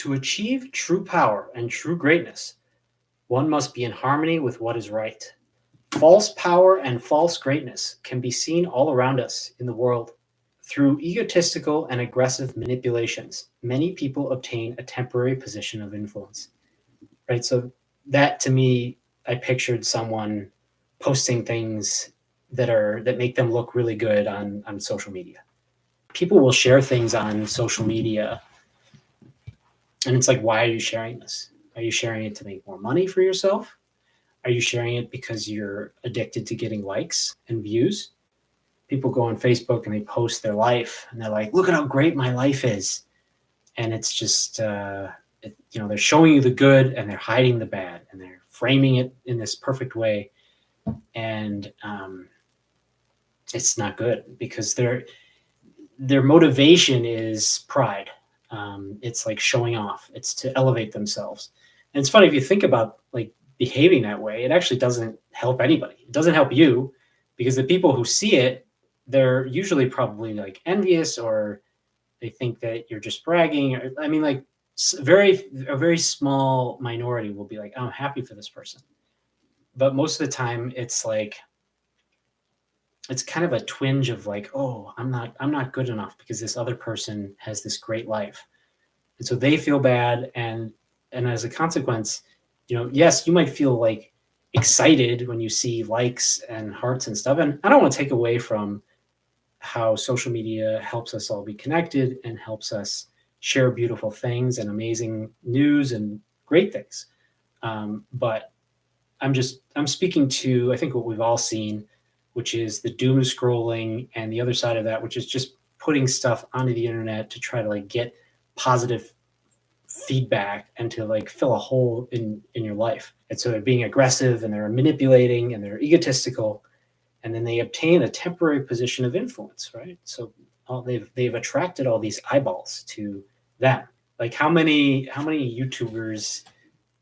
To achieve true power and true greatness, one must be in harmony with what is right. False power and false greatness can be seen all around us in the world. Through egotistical and aggressive manipulations, many people obtain a temporary position of influence. Right? So that to me, I pictured someone posting things that make them look really good on social media. People will share things on social media, and it's like, why are you sharing this? Are you sharing it to make more money for yourself? Are you sharing it because you're addicted to getting likes and views? People go on Facebook and they post their life, and they're like, "Look at how great my life is," and it's just, they're showing you the good and they're hiding the bad, and they're framing it in this perfect way, and it's not good because their motivation is pride. It's like showing off. It's to elevate themselves. And it's funny if you think about like behaving that way, it actually doesn't help anybody. It doesn't help you because the people who see it, they're usually probably like envious, or they think that you're just bragging. I mean, like a very small minority will be like, "Oh, I'm happy for this person," but most of the time, it's like it's kind of a twinge of like, "Oh, I'm not good enough because this other person has this great life," and so they feel bad, and as a consequence, yes, you might feel like excited when you see likes and hearts and stuff. And I don't want to take away from how social media helps us all be connected and helps us share beautiful things and amazing news and great things. But I'm speaking to, I think, what we've all seen, which is the doom scrolling, and the other side of that, which is just putting stuff onto the internet to try to like get positive feedback and to like fill a hole in your life. And so they're being aggressive and they're manipulating and they're egotistical, and then they obtain a temporary position of influence, right? So they've attracted all these eyeballs to them. Like how many YouTubers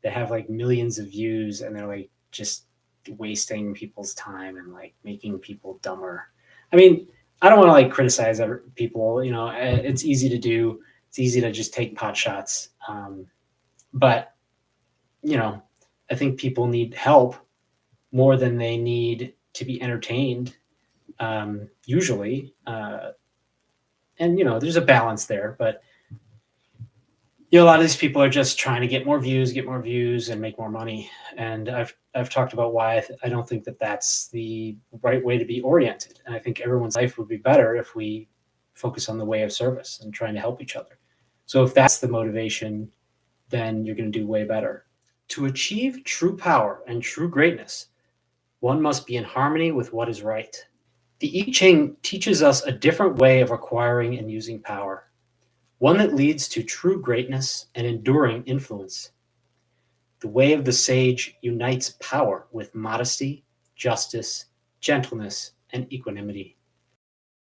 that have like millions of views, and they're like just wasting people's time and like making people dumber. I mean, I don't want to like criticize people. It's easy to do. It's easy to just take pot shots. But you know, I think people need help more than they need to be entertained. Usually, and there's a balance there, but a lot of these people are just trying to get more views, and make more money. And I've talked about why I don't think that that's the right way to be oriented. And I think everyone's life would be better if we focus on the way of service and trying to help each other. So if that's the motivation, then you're going to do way better. To achieve true power and true greatness, one must be in harmony with what is right. The I Ching teaches us a different way of acquiring and using power, one that leads to true greatness and enduring influence. The way of the sage unites power with modesty, justice, gentleness, and equanimity.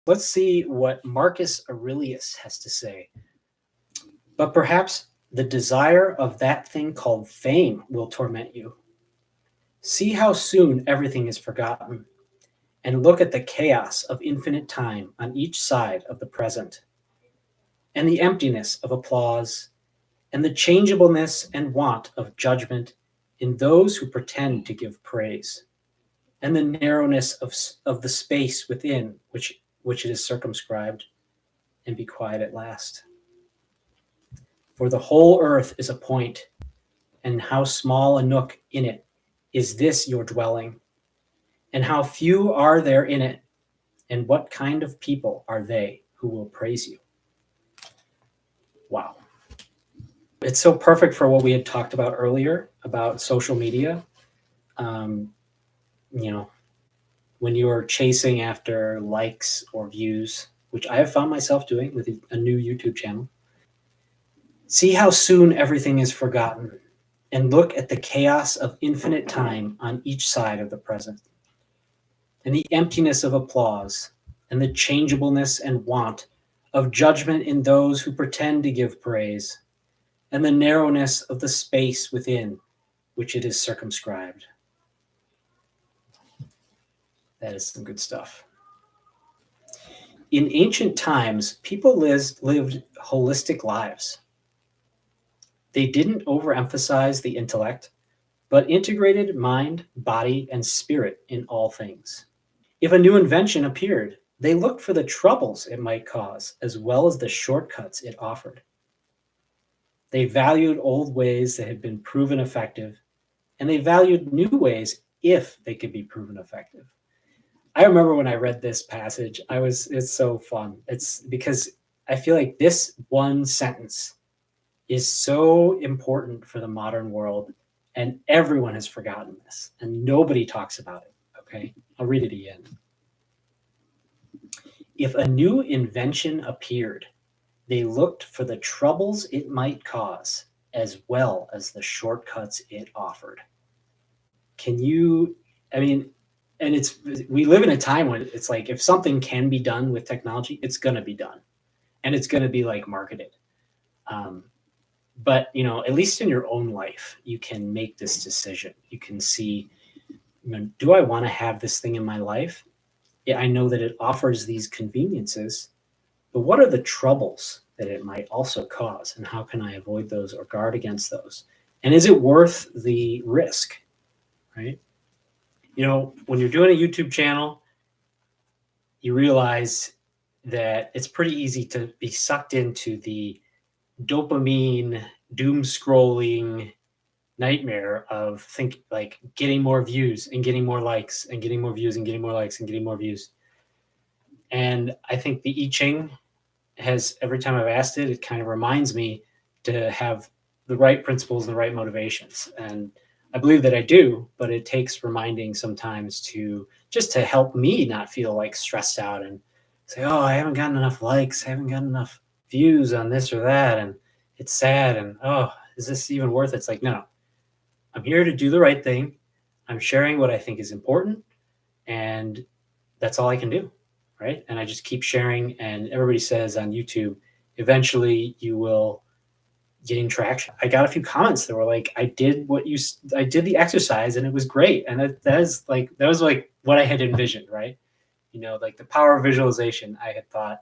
Let's see what Marcus Aurelius has to say. But perhaps the desire of that thing called fame will torment you. See how soon everything is forgotten, and look at the chaos of infinite time on each side of the present, and the emptiness of applause, and the changeableness and want of judgment in those who pretend to give praise, and the narrowness of the space within which it is circumscribed, and be quiet at last. For the whole earth is a point, and how small a nook in it is this your dwelling, and how few are there in it, and what kind of people are they who will praise you? Wow. It's so perfect for what we had talked about earlier about social media. Um, you know, when you are chasing after likes or views, which I have found myself doing with a new YouTube channel, see how soon everything is forgotten, and look at the chaos of infinite time on each side of the present, and the emptiness of applause, and the changeableness and want of judgment in those who pretend to give praise, and the narrowness of the space within which it is circumscribed. That is some good stuff. In ancient times, people lived holistic lives. They didn't overemphasize the intellect, but integrated mind, body, and spirit in all things. If a new invention appeared, they looked for the troubles it might cause as well as the shortcuts it offered. They valued old ways that had been proven effective, and they valued new ways if they could be proven effective. I remember when I read this passage, it's so fun. It's because I feel like this one sentence is so important for the modern world, and everyone has forgotten this, and nobody talks about it. Okay, I'll read it again. If a new invention appeared, they looked for the troubles it might cause as well as the shortcuts it offered. Can you, I mean, and we live in a time when it's like if something can be done with technology, it's going to be done and it's going to be like marketed. Um, but at least in your own life, you can make this decision. You can see, do I want to have this thing in my life? Yeah, I know that it offers these conveniences, but what are the troubles that it might also cause, and how can I avoid those or guard against those? And is it worth the risk? Right? When you're doing a YouTube channel, you realize that it's pretty easy to be sucked into the dopamine doom scrolling nightmare of like getting more views and getting more likes and getting more views and getting more likes and getting more views. And I think the I Ching has, every time I've asked it, it kind of reminds me to have the right principles and the right motivations. And I believe that I do, but it takes reminding sometimes to just to help me not feel like stressed out and say, oh, I haven't gotten enough likes. I haven't gotten enough views on this or that. And it's sad. And, oh, is this even worth it? It's like, no, I'm here to do the right thing. I'm sharing what I think is important. And that's all I can do. Right. And I just keep sharing. And everybody says on YouTube, eventually you will gain traction. I got a few comments that were like, I did the exercise and it was great. And that was like what I had envisioned. Right. Like the power of visualization. I had thought,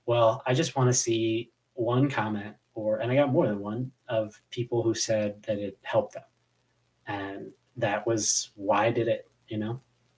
well, I just want to see one comment and I got more than one of people who said that it helped them. And that was why I did it.